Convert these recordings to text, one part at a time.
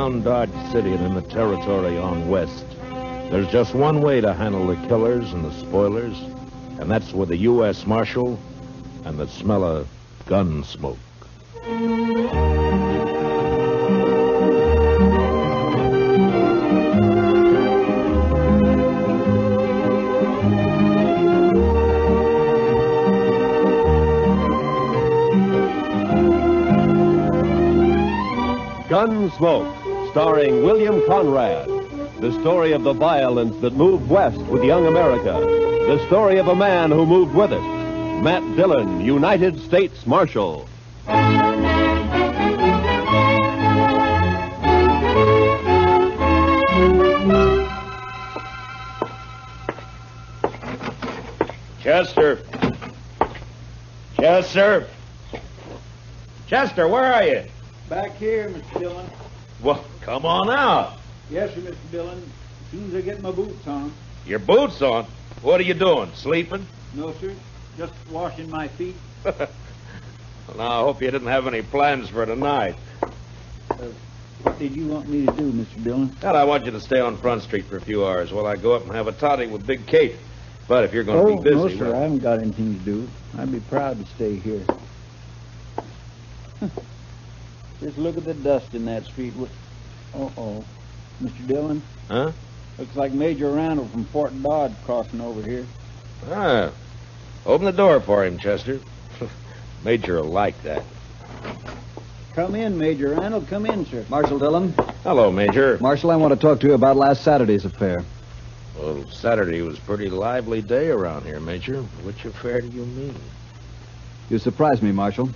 around Dodge City and in the territory on west, there's just one way to handle the killers and the spoilers, and that's with a U.S. Marshal and the smell of gun smoke. Gunsmoke, starring William Conrad. The story of the violence that moved west with young America. The story of a man who moved with it. Matt Dillon, United States Marshal. Chester. Chester. Chester, where are you? Back here, Mr. Dillon. Well, come on out. Yes, sir, Mr. Dillon. As soon as I get my boots on. Your boots on? What are you doing, sleeping? No, sir. Just washing my feet. Well, now, I hope you didn't have any plans for tonight. What did you want me to do, Mr. Dillon? Well, I want you to stay on Front Street for a few hours while I go up and have a toddy with Big Kate. But if you're going to be busy... No, sir. well... I haven't got anything to do. I'd be proud to stay here. Just look at the dust in that street. Uh-oh. Mr. Dillon? Huh? Looks like Major Randall from Fort Dodge crossing over here. Ah. Open the door for him, Chester. Major will like that. Come in, Major Randall. Come in, sir. Marshal Dillon. Hello, Major. Marshal, I want to talk to you about last Saturday's affair. Well, Saturday was a pretty lively day around here, Major. Which affair do you mean? You surprised me, Marshal.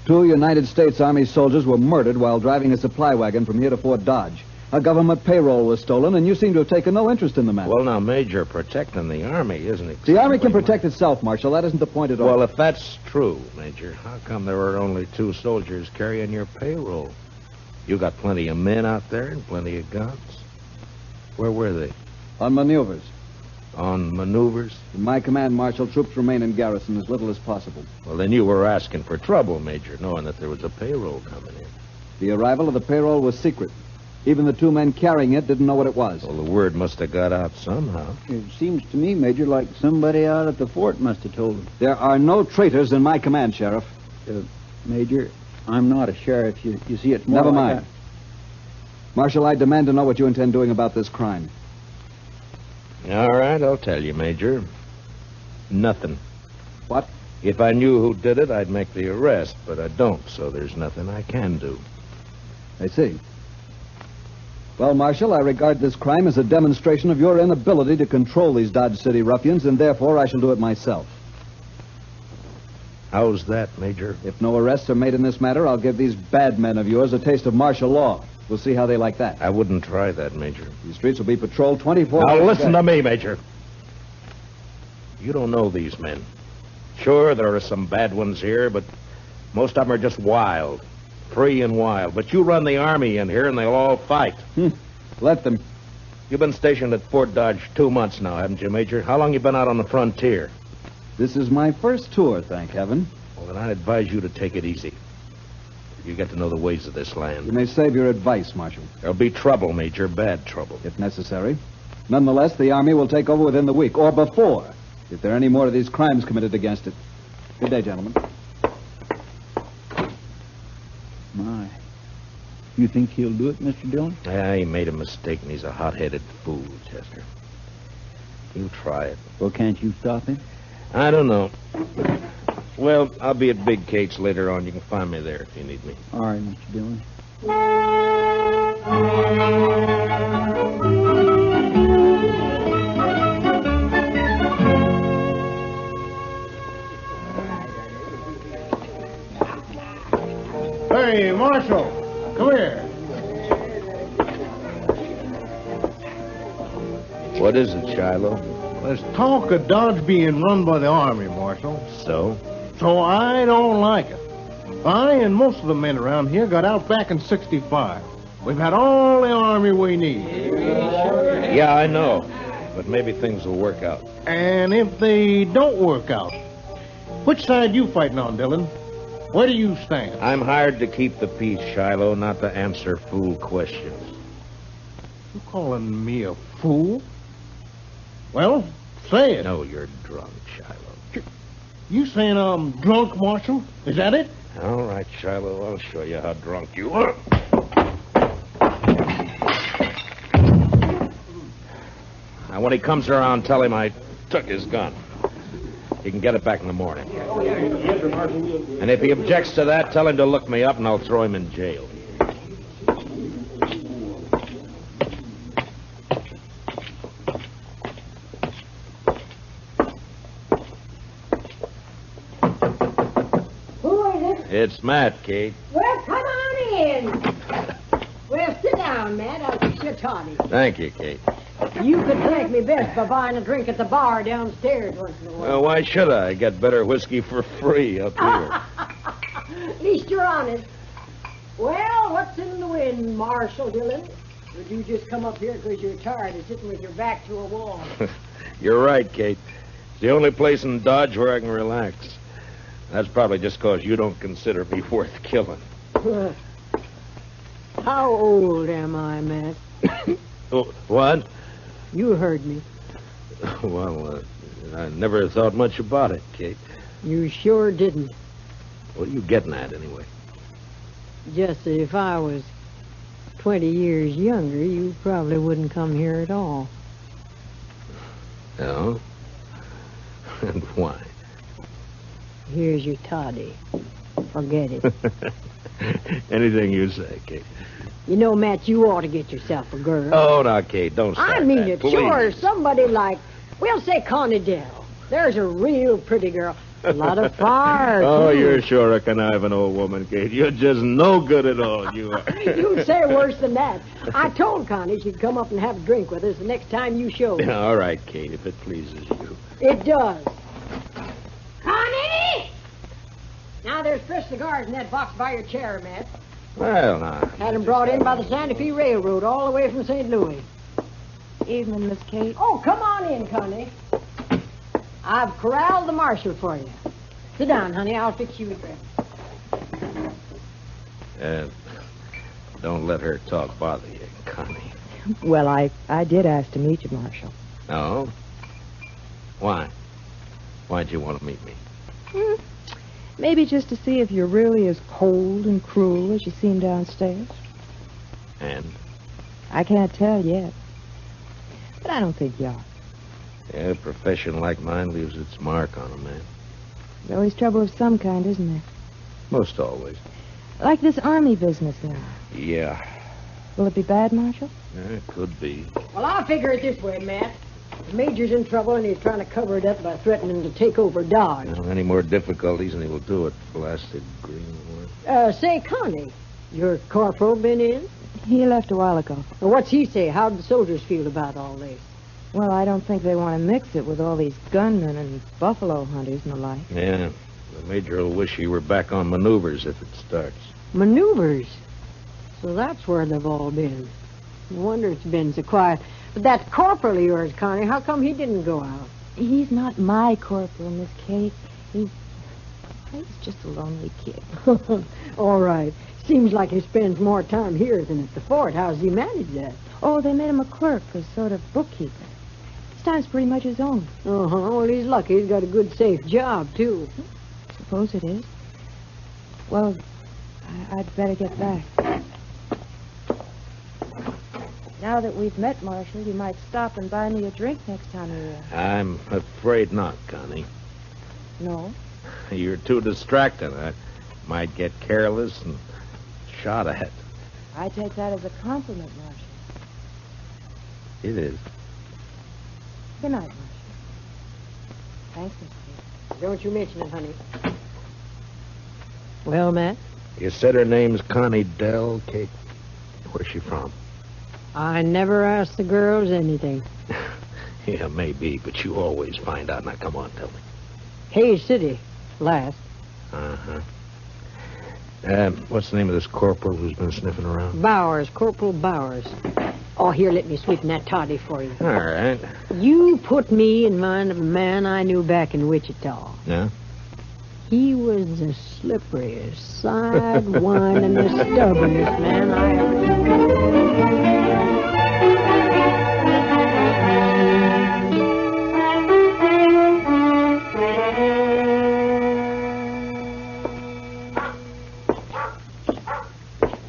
2 United States Army soldiers were murdered while driving a supply wagon from here to Fort Dodge. A government payroll was stolen, and you seem to have taken no interest in the matter. Well, now, Major, protecting the Army isn't exactly... The Army can protect itself, Marshal. That isn't the point at all. Well, if that's true, Major, how come there were only 2 soldiers carrying your payroll? You got plenty of men out there and plenty of guns. Where were they? On maneuvers. On maneuvers? In my command, Marshal, troops remain in garrison as little as possible. Well, then you were asking for trouble, Major, knowing that there was a payroll coming in. The arrival of the payroll was secret. Even the 2 men carrying it didn't know what it was. Well, the word must have got out somehow. It seems to me, Major, like somebody out at the fort must have told him. There are no traitors in my command, Sheriff. Major, I'm not a sheriff. You see, it's more Never like mind. Marshal, I demand to know what you intend doing about this crime. All right, I'll tell you, Major. Nothing. What? If I knew who did it, I'd make the arrest, but I don't, so there's nothing I can do. I see. Well, Marshal, I regard this crime as a demonstration of your inability to control these Dodge City ruffians, and therefore I shall do it myself. How's that, Major? If no arrests are made in this matter, I'll give these bad men of yours a taste of martial law. We'll see how they like that. I wouldn't try that, Major. These streets will be patrolled 24 Now, hours listen to me, Major. You don't know these men. Sure, there are some bad ones here, but most of them are just wild. Free and wild. But you run the Army in here, and they'll all fight. Let them. You've been stationed at Fort Dodge 2 months now, haven't you, Major? How long you been out on the frontier? This is my first tour, thank heaven. Well, then I'd advise you to take it easy. You get to know the ways of this land. You may save your advice, Marshal. There'll be trouble, Major, bad trouble. If necessary. Nonetheless, the Army will take over within the week, or before, if there are any more of these crimes committed against it. Good day, gentlemen. My. You think he'll do it, Mr. Dillon? Yeah, he made a mistake, and he's a hot-headed fool, Chester. He'll try it. Well, can't you stop him? I don't know. Well, I'll be at Big Kate's later on. You can find me there if you need me. All right, Mr. Dillon. Hey, Marshal, come here. What is it, Shiloh? There's talk of Dodge being run by the Army, Marshal. So? So I don't like it. I and most of the men around here got out back in '65. We've had all the Army we need. Yeah, I know. But maybe things will work out. And if they don't work out, which side you fighting on, Dillon? Where do you stand? I'm hired to keep the peace, Shiloh, not to answer fool questions. You calling me a fool? Well, say it. No, you're drunk, Shiloh. You saying I'm drunk, Marshal? Is that it? All right, Shiloh, I'll show you how drunk you are. Now, when he comes around, tell him I took his gun. He can get it back in the morning. And if he objects to that, tell him to look me up and I'll throw him in jail. Who is it? It's Matt, Kate. Well, come on in. Well, sit down, Matt. I'll fix your toddy. Thank you, Kate. You could thank me best by buying a drink at the bar downstairs once in a while. Well, why should I? I get better whiskey for free up here. At least you're honest. Well, what's in the wind, Marshal Dillon? Would you just come up here because you're tired of sitting with your back to a wall? You're right, Kate. It's the only place in Dodge where I can relax. That's probably just because you don't consider me worth killing. How old am I, Matt? Oh, what? You heard me. Well, I never thought much about it, Kate. You sure didn't. What are you getting at, anyway? Just that if I was 20 years younger, you probably wouldn't come here at all. No? And why? Here's your toddy. Forget it. Anything you say, Kate. You know, Matt, you ought to get yourself a girl. Oh, now, Kate, don't start I mean that, it, please. sure. Somebody like, we'll say Connie Dell. There's a real pretty girl. A lot of fire, Oh, too. you're sure a conniving old woman, Kate. You're just no good at all, you are. You'd say worse than that. I told Connie she'd come up and have a drink with us the next time you showed. All right, Kate, if it pleases you. It does. Connie! Now, there's fresh cigars in that box by your chair, Matt. Well, now. Had them brought in by the Santa Fe Railroad all the way from St. Louis. Evening, Miss Kate. Oh, come on in, Connie. I've corralled the marshal for you. Sit down, honey. I'll fix you a drink. Don't let her talk bother you, Connie. Well, I did ask to meet you, Marshal. No? Why? Why'd you want to meet me? Maybe just to see if you're really as cold and cruel as you seem downstairs. And? I can't tell yet. But I don't think you are. Yeah, a profession like mine leaves its mark on a man. There's always trouble of some kind, isn't there? Most always. Like this army business now. Yeah. Will it be bad, Marshal? It could be. Well, I'll figure it this way, Matt. The Major's in trouble, and he's trying to cover it up by threatening to take over Dodge. Well, any more difficulties, and he will do it. Blasted greenwood. Say, Connie, your corporal been in? He left a while ago. Well, what's he say? How'd the soldiers feel about all this? Well, I don't think they want to mix it with all these gunmen and buffalo hunters and the like. Yeah. The Major will wish he were back on maneuvers if it starts. Maneuvers? So that's where they've all been. No wonder it's been so quiet. But that corporal of yours, Connie, how come he didn't go out? He's not my corporal, Miss Kate. He's just a lonely kid. All right. Seems like he spends more time here than at the fort. How's he manage that? Oh, they made him a clerk, a sort of bookkeeper. His time's pretty much his own. Uh-huh. Well, he's lucky. He's got a good, safe job, too. Suppose it is. Well, I'd better get back. Now that we've met, Marshal, you might stop and buy me a drink next time you're here. I'm afraid not, Connie. No? You're too distracting. I might get careless and shot at. I take that as a compliment, Marshal. It is. Good night, Marshal. Thanks, Miss Kate. Don't you mention it, honey. Well, Matt? You said her name's Connie Dell, Kate. Where's she from? I never ask the girls anything. Yeah, maybe, but you always find out. Now, come on, tell me. Hayes City, last. Uh-huh. What's the name of this corporal who's been sniffing around? Bowers, Corporal Bowers. Oh, here, let me sweeten that toddy for you. All right. You put me in mind of a man I knew back in Wichita. Yeah? He was the slipperiest, side-windingest, stubbornest man I ever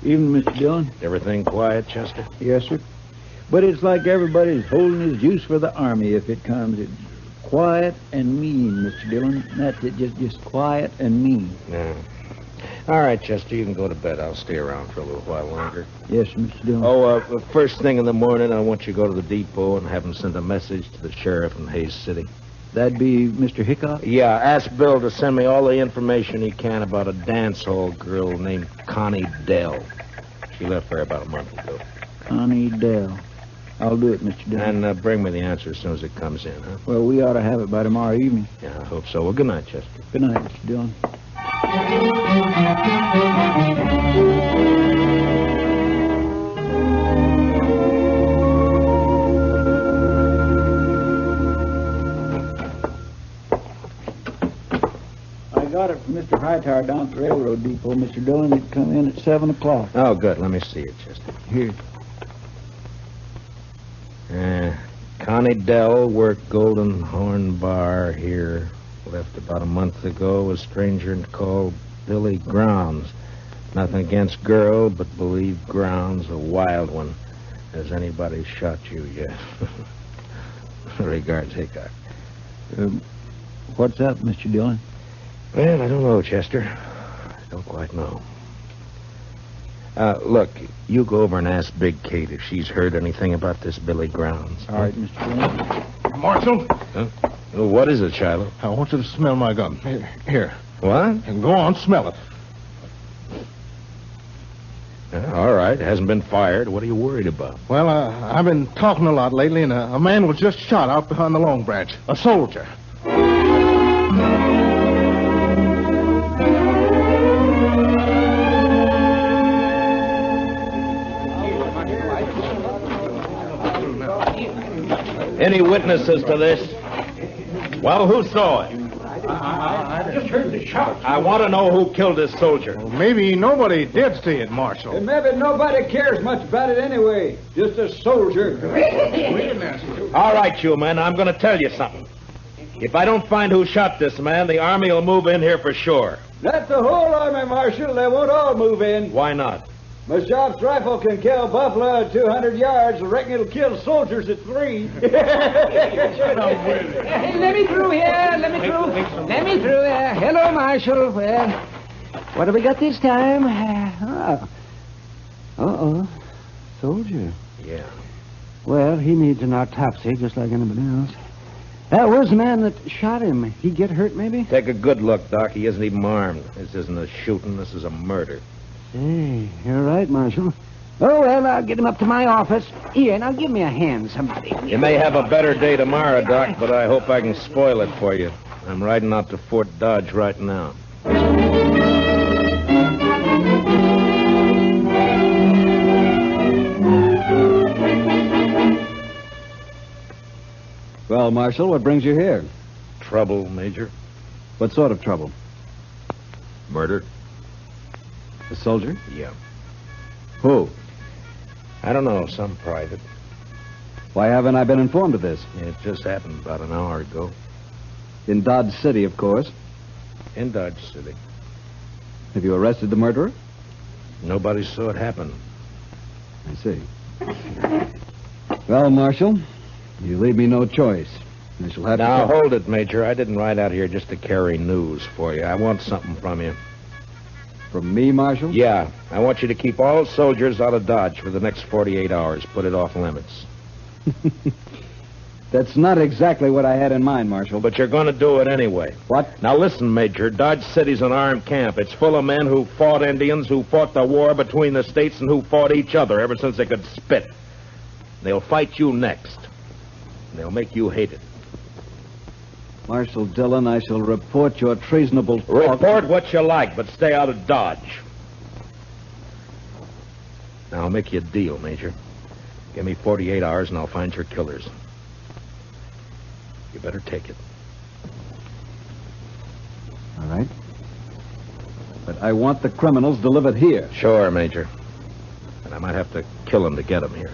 Even Mr. Dillon? Everything quiet, Chester? Yes, sir. But it's like everybody's holding his juice for the Army if it comes. It's quiet and mean, Mr. Dillon. That's it, just quiet and mean. Yeah. All right, Chester, you can go to bed. I'll stay around for a little while longer. Yes, Mr. Dillon. Oh, first thing in the morning, I want you to go to the depot and have him send a message to the sheriff in Hayes City. That'd be Mr. Hickok? Yeah, ask Bill to send me all the information he can about a dance hall girl named Connie Dell. She left there about a month ago. Connie Dell. I'll do it, Mr. Dillon. And bring me the answer as soon as it comes in, huh? Well, we ought to have it by tomorrow evening. Yeah, I hope so. Well, good night, Chester. Good night, Mr. Dillon. I got it from Mr. Hightower down at the railroad depot, Mr. Dillon. It'd come in at 7 o'clock. Oh, good. Let me see it, Chester. Here. Connie Dell worked Golden Horn Bar here. Left about a month ago. A stranger called Billy Grounds. Nothing against girl, but believe Grounds a wild one. Has anybody shot you yet? Regards, Hickok. What's up, Mr. Dillon? Well, I don't know, Chester. I don't quite know. Look, you go over and ask Big Kate if she's heard anything about this Billy Grounds. All right, Mr. Dillon. Marshal, Huh? Well, what is it, Shiloh? I want you to smell my gun. Here. What? And go on, smell it. All right. It hasn't been fired. What are you worried about? Well, I've been talking a lot lately, and a man was just shot out behind the Long Branch. A soldier. Any witnesses to this? Well, who saw it? I just heard the shot. I want to know who killed this soldier. Well, maybe nobody did see it, Marshal. And maybe nobody cares much about it anyway. Just a soldier. All right, you men, I'm going to tell you something. If I don't find who shot this man, the Army will move in here for sure. Not the whole army, Marshal. They won't all move in. Why not? My shop's rifle can kill buffalo at 200 yards. I reckon it'll kill soldiers at 3. Hey, let me through here. Let me through here. Hello, Marshal. Well, what have we got this time? Uh-oh. Soldier. Yeah. Well, he needs an autopsy just like anybody else. Where's the man that shot him? He get hurt, maybe? Take a good look, Doc. He isn't even armed. This isn't a shooting. This is a murder. Hey, you're right, Marshal. Oh, well, I'll get him up to my office. Here, now give me a hand, somebody. You may have a better day tomorrow, Doc, but I hope I can spoil it for you. I'm riding out to Fort Dodge right now. Well, Marshal, what brings you here? Trouble, Major? What sort of trouble? Murder? A soldier? Yeah. Who? I don't know, some private. Why haven't I been informed of this? It just happened about an hour ago. In Dodge City, of course. In Dodge City. Have you arrested the murderer? Nobody saw it happen. I see. Well, Marshal, you leave me no choice. I shall have Now, to... hold it, Major. I didn't ride out here just to carry news for you. I want something from you. From me, Marshal? Yeah. I want you to keep all soldiers out of Dodge for the next 48 hours. Put it off limits. That's not exactly what I had in mind, Marshal. But you're going to do it anyway. What? Now, listen, Major. Dodge City's an armed camp. It's full of men who fought Indians, who fought the war between the states, and who fought each other ever since they could spit. They'll fight you next. And they'll make you hate it. Marshal Dillon, I shall report your treasonable talk. Report what you like, but stay out of Dodge. Now, I'll make you a deal, Major. Give me 48 hours, and I'll find your killers. You better take it. All right. But I want the criminals delivered here. Sure, Major. And I might have to kill him to get him here.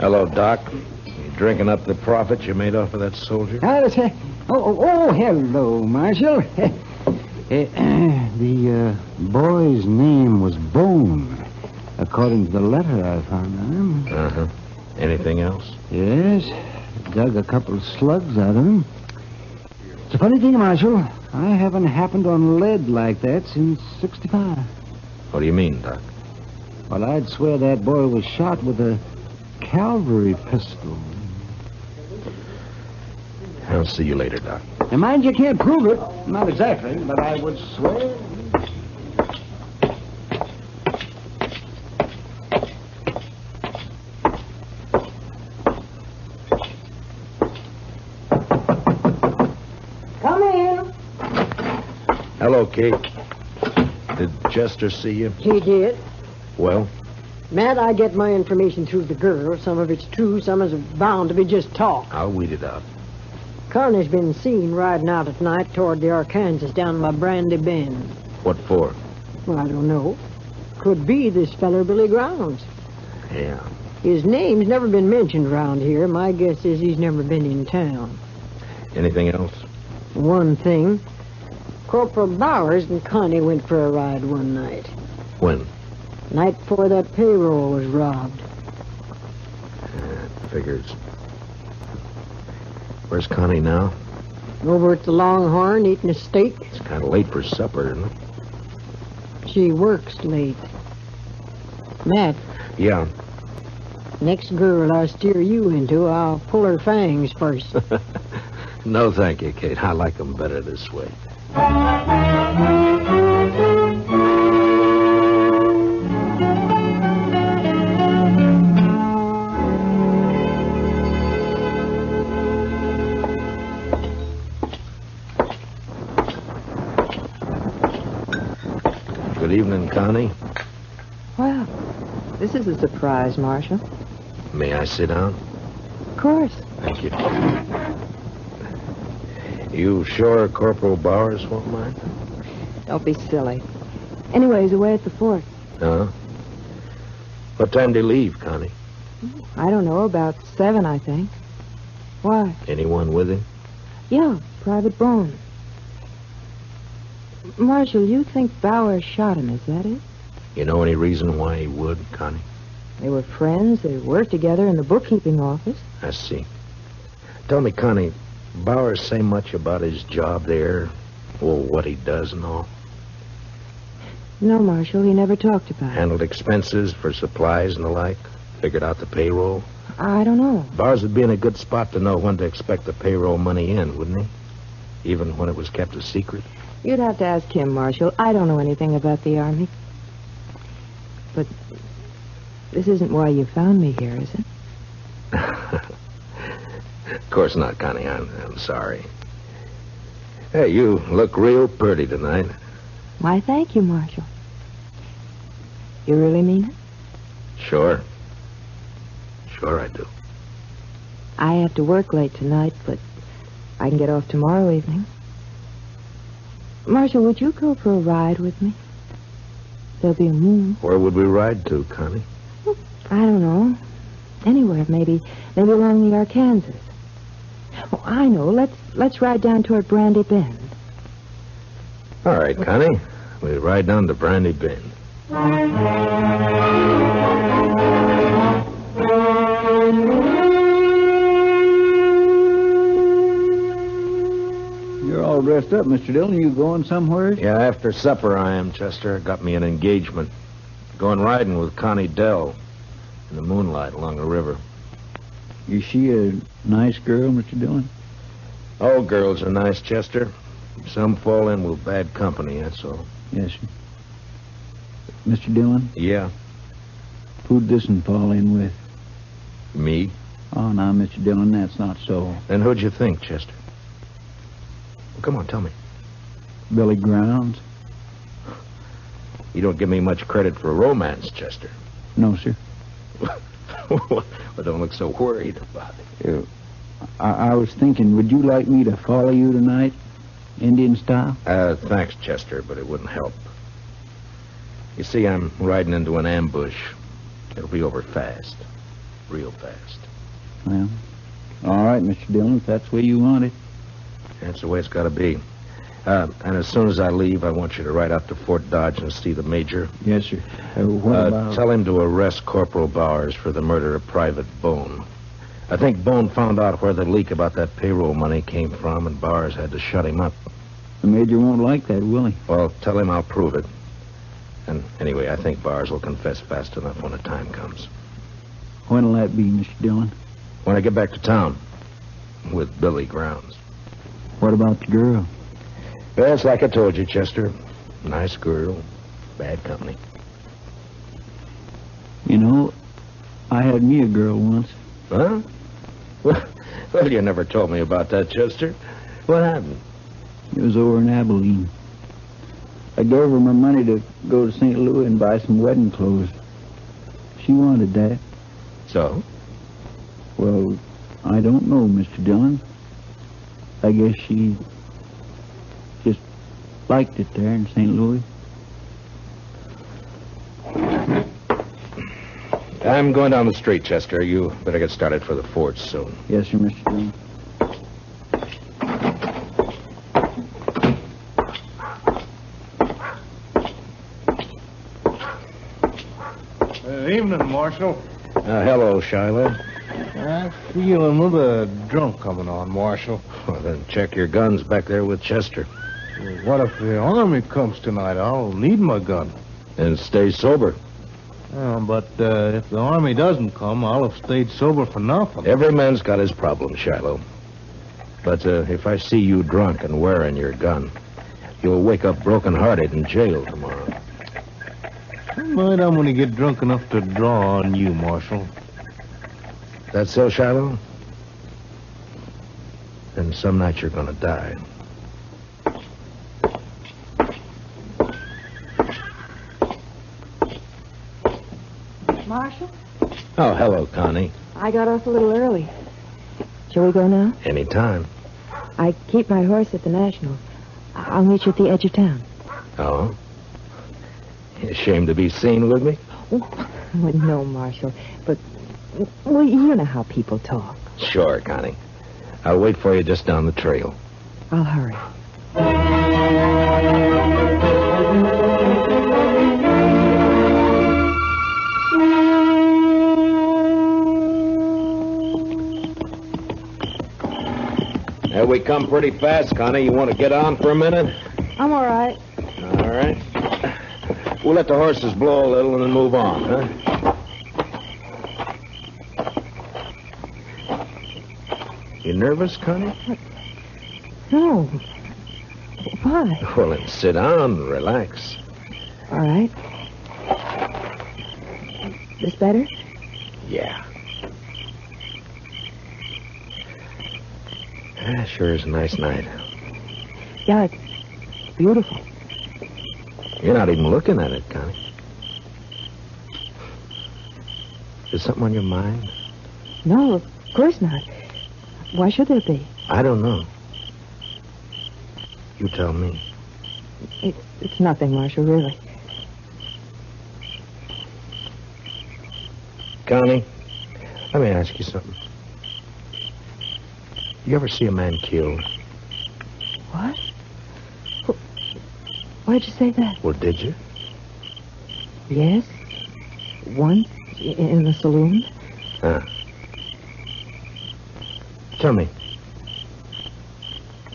Hello, Doc. You drinking up the profit you made off of that soldier? Hello, Marshal. The boy's name was Bone, according to the letter I found on him. Uh-huh. Anything else? Yes, dug a couple of slugs out of him. It's a funny thing, Marshal. I haven't happened on lead like that since 65. What do you mean, Doc? Well, I'd swear that boy was shot with a cavalry pistol. I'll see you later, Doc. Now, mind you can't prove it. Not exactly, but I would swear. Come in. Hello, Kate. Did Chester see you? He did. Well? Matt, I get my information through the girl. Some of it's true, some is bound to be just talk. I'll weed it out. Connie's been seen riding out at night toward the Arkansas down by Brandy Bend. What for? Well, I don't know. Could be this feller Billy Grounds. Yeah. His name's never been mentioned around here. My guess is he's never been in town. Anything else? One thing. Corporal Bowers and Connie went for a ride one night. When? Night before that payroll was robbed. Figures. Where's Connie now? Over at the Longhorn eating a steak. It's kind of late for supper, isn't it? She works late. Matt, Yeah. next girl I steer you into, I'll pull her fangs first. No, thank you, Kate. I like them better this way. Good evening, Connie. Well, this is a surprise, Marshal. May I sit down? Of course. Thank you. You sure Corporal Bowers won't mind? Don't be silly. Anyway, he's away at the fort. Uh-huh. What time do you leave, Connie? I don't know, about 7, I think. Why? Anyone with him? Yeah, Private Bone. Marshal, you think Bauer shot him, is that it? You know any reason why he would, Connie? They were friends. They worked together in the bookkeeping office. I see. Tell me, Connie, Bowers say much about his job there? Well, what he does and all? No, Marshal, he never talked about it. Handled expenses for supplies and the like? Figured out the payroll? I don't know. Bowers would be in a good spot to know when to expect the payroll money in, wouldn't he? Even when it was kept a secret? You'd have to ask him, Marshal. I don't know anything about the Army. But this isn't why you found me here, is it? Of course not, Connie. I'm sorry. Hey, you look real pretty tonight. Why, thank you, Marshal. You really mean it? Sure. Sure I do. I have to work late tonight, but I can get off tomorrow evening. Marshal, would you go for a ride with me? There'll be a moon. Where would we ride to, Connie? I don't know. Anywhere, maybe along the Arkansas. Oh, I know. Let's ride down toward Brandy Bend. All right, Connie. We ride down to Brandy Bend. You're all dressed up, Mr. Dillon. You going somewhere? Yeah, after supper I am, Chester. Got me an engagement. Going riding with Connie Dell in the moonlight along the river. Is she a nice girl, Mr. Dillon? All girls are nice, Chester. Some fall in with bad company, that's all. Yes, sir. Mr. Dillon, Yeah, who'd this one fall in with? me? Oh, now, Mr. Dillon, that's not so. Then who'd you think, Chester? Well, come on, tell me. Billy Grounds? You don't give me much credit for romance, Chester. No, sir. Well, don't look so worried about it. I was thinking, would you like me to follow you tonight, Indian style? Thanks, Chester, but it wouldn't help. You see, I'm riding into an ambush. It'll be over fast. Real fast. Well, all right, Mr. Dillon, if that's the way you want it. That's the way it's got to be. And as soon as I leave, I want you to ride out to Fort Dodge and see the major. Yes, sir. What about... Tell him to arrest Corporal Bowers for the murder of Private Bone. I think Bone found out where the leak about that payroll money came from, and Bowers had to shut him up. The major won't like that, will he? Well, tell him I'll prove it. And anyway, I think Bowers will confess fast enough when the time comes. When'll that be, Mr. Dillon? When I get back to town. With Billy Grounds. What about the girl? Well, it's like I told you, Chester. Nice girl. Bad company. You know, I had me a girl once. Huh? Well, you never told me about that, Chester. What happened? It was over in Abilene. I gave her my money to go to St. Louis and buy some wedding clothes. She wanted that. So? Well, I don't know, Mr. Dillon. I guess she just liked it there in St. Louis. I'm going down the street, Chester. You better get started for the fort soon. Yes, sir, Mr. Dillon. Evening, Marshal. Hello, Shiloh. I feel another drunk coming on, Marshal. Well, then check your guns back there with Chester. What if the army comes tonight? I'll need my gun. And stay sober. But if the army doesn't come, I'll have stayed sober for nothing. Every man's got his problem, Shiloh. But if I see you drunk and wearing your gun, you'll wake up broken-hearted in jail tomorrow. Tonight I'm going to get drunk enough to draw on you, Marshal. That's so, Shiloh? Then some night you're going to die. Marshal? Oh, hello, Connie. I got off a little early. Shall we go now? Anytime. I keep my horse at the National. I'll meet you at the edge of town. Oh? Ashamed to be seen with me? Well, no, Marshal. But, well, you know how people talk. Sure, Connie. I'll wait for you just down the trail. I'll hurry. There we come pretty fast, Connie. You want to get on for a minute? I'm all right. All right. We'll let the horses blow a little and then move on, huh? You nervous, Connie? No. Why? Well, then sit down and relax. All right. This better? Yeah. Sure is a nice night. Yeah, it's beautiful. You're not even looking at it, Connie. Is something on your mind? No, of course not. Why should there be? I don't know. You tell me. It's nothing, Marshal, really. Connie, let me ask you something. You ever see a man killed? What? Why'd you say that? Well, did you? Yes. Once in the saloon. Tell me,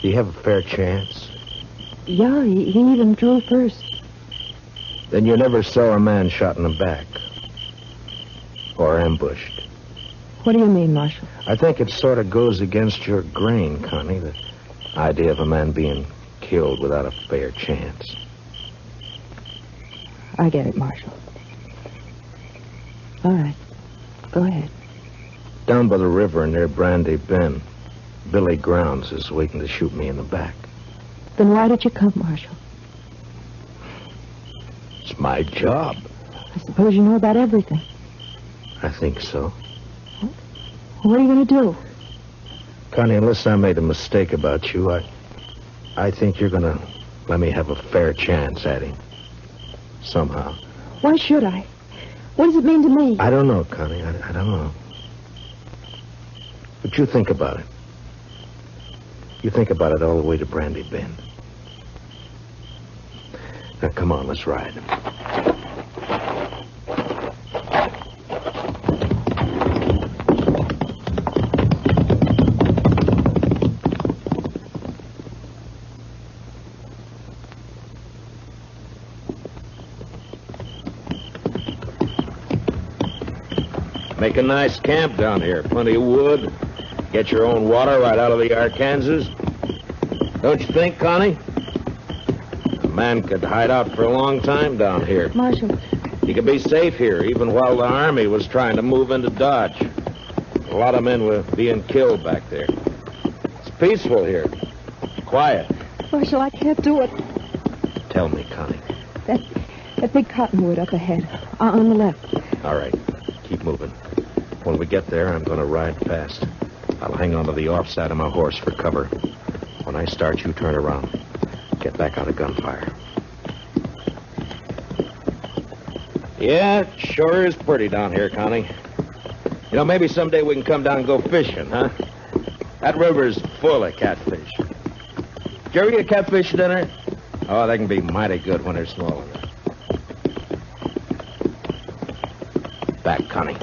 do you have a fair chance? Yeah, he even drew first. Then you never saw a man shot in the back? Or ambushed? What do you mean, Marshal? I think it sort of goes against your grain, Connie, the idea of a man being killed without a fair chance. I get it, Marshal. All right. Go ahead. Down by the river near Brandy Bend, Billy Grounds is waiting to shoot me in the back. Then why did you come, Marshal? It's my My job. I suppose you know about everything. I think so. What are you going to do? Connie, unless I made a mistake about you, I think you're going to let me have a fair chance at him. Somehow. Why should I? What does it mean to me? I don't know, Connie. I don't know. But you think about it. You think about it all the way to Brandy Bend. Now, come on, let's ride. Make a nice camp down here. Plenty of wood. Get your own water right out of the Arkansas. Don't you think, Connie? A man could hide out for a long time down here. Marshal. He could be safe here, even while the Army was trying to move into Dodge. A lot of men were being killed back there. It's peaceful here. Quiet. Marshal, I can't do it. Tell me, Connie. That big cottonwood up ahead. On the left. All right. Keep moving. When we get there, I'm going to ride fast. I'll hang on to the offside of my horse for cover. When I start, you turn around. Get back out of gunfire. Yeah, it sure is pretty down here, Connie. You know, maybe someday we can come down and go fishing, huh? That river's full of catfish. Did you ever get a catfish dinner? Oh, they can be mighty good when they're small enough. Back, Connie.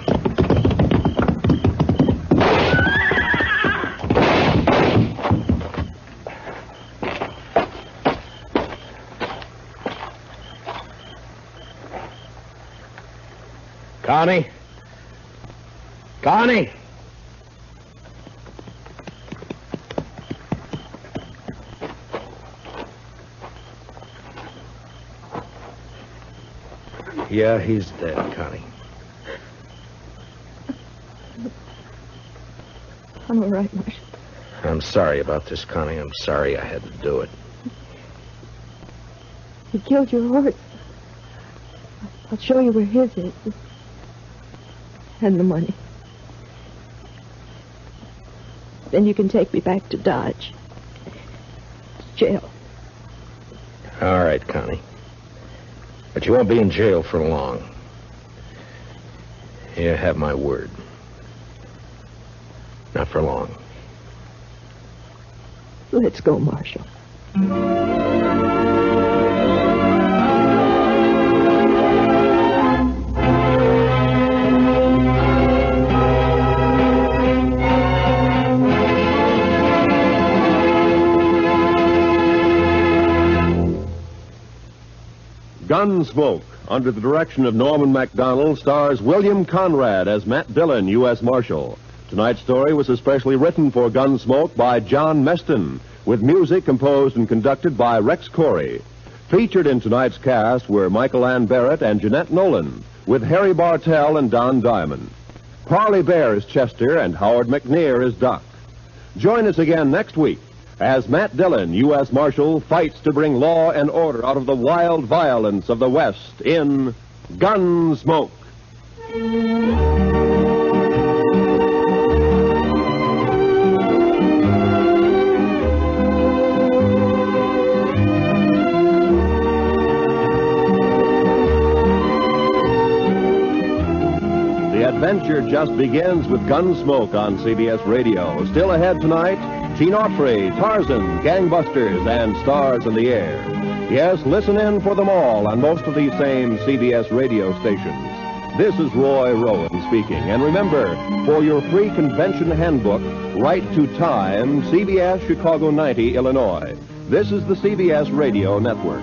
Connie? Connie? Yeah, he's dead, Connie. I'm all right, Marshal. I'm sorry about this, Connie. I'm sorry I had to do it. He killed your horse. I'll show you where his is. And the money. Then you can take me back to Dodge. Jail. All right, Connie. But you won't be in jail for long. You have my word. Not for long. Let's go, Marshal. Gunsmoke, under the direction of Norman MacDonald, stars William Conrad as Matt Dillon, U.S. Marshal. Tonight's story was especially written for Gunsmoke by John Meston, with music composed and conducted by Rex Corey. Featured in tonight's cast were Michael Ann Barrett and Jeanette Nolan, with Harry Bartell and Don Diamond. Parley Baer is Chester and Howard McNear is Doc. Join us again next week as Matt Dillon, U.S. Marshal, fights to bring law and order out of the wild violence of the West in Gunsmoke. The adventure just begins with Gunsmoke on CBS Radio. Still ahead tonight, Gene Autry, Tarzan, Gangbusters, and Stars in the Air. Yes, listen in for them all on most of these same CBS radio stations. This is Roy Rowan speaking. And remember, for your free convention handbook, write to Time, CBS, Chicago 90, Illinois. This is the CBS Radio Network.